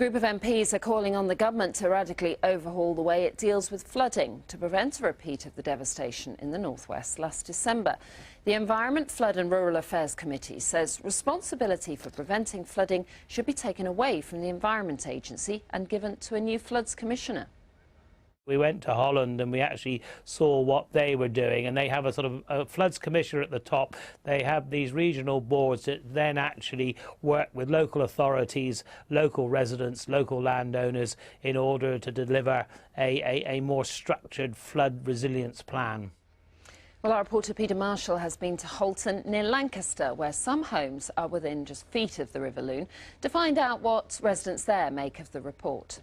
group of MPs are calling on the government to radically overhaul the way it deals with flooding to prevent a repeat of the devastation in the northwest last December. The Environment, Flood and Rural Affairs Committee says responsibility for preventing flooding should be taken away from the Environment Agency and given to a new Floods Commissioner. We went to Holland and we actually saw what they were doing, and they have a sort of a floods commissioner at the top. They have these regional boards that then actually work with local authorities, local residents, local landowners in order to deliver a more structured flood resilience plan. Well, our reporter Peter Marshall has been to Holton near Lancaster, where some homes are within just feet of the River Lune, to find out what residents there make of the report.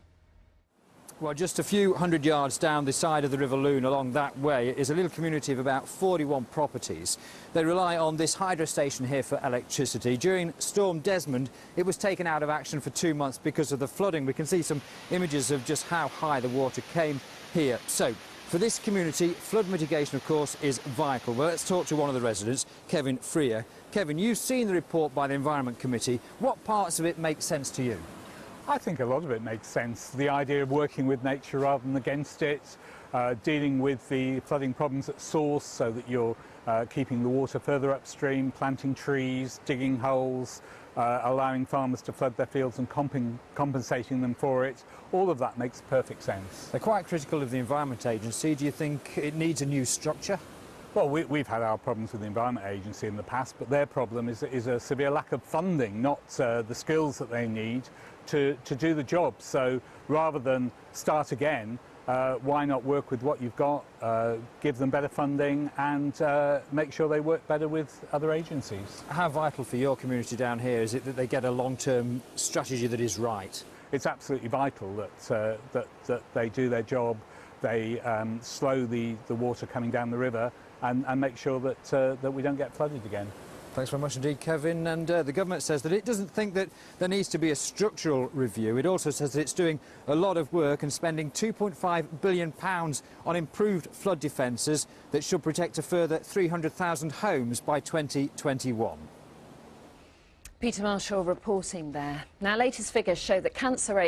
Well, just a few hundred yards down the side of the River Lune along that way is a little community of about 41 properties. They rely on this hydro station here for electricity. During Storm Desmond, it was taken out of action for 2 months because of the flooding. We can see some images of just how high the water came here. So, for this community, flood mitigation, of course, is vital. Well, let's talk to one of the residents, Kevin Freer. Kevin, you've seen the report by the Environment Committee. What parts of it make sense to you? I think a lot of it makes sense. The idea of working with nature rather than against it, dealing with the flooding problems at source so that you're keeping the water further upstream, planting trees, digging holes, allowing farmers to flood their fields and compensating them for it. All of that makes perfect sense. They're quite critical of the Environment Agency. Do you think it needs a new structure? Well, we've had our problems with the Environment Agency in the past, but their problem is a severe lack of funding, not the skills that they need to do the job. So rather than start again, why not work with what you've got, give them better funding and make sure they work better with other agencies. How vital for your community down here is it that they get a long-term strategy that is right? It's absolutely vital that they do their job, they slow the water coming down the river and make sure that we don't get flooded again. Thanks very much indeed, Kevin. And the government says that it doesn't think that there needs to be a structural review. It also says that it's doing a lot of work and spending £2.5 billion on improved flood defences that should protect a further 300,000 homes by 2021. Peter Marshall reporting there. Now, latest figures show that cancer rates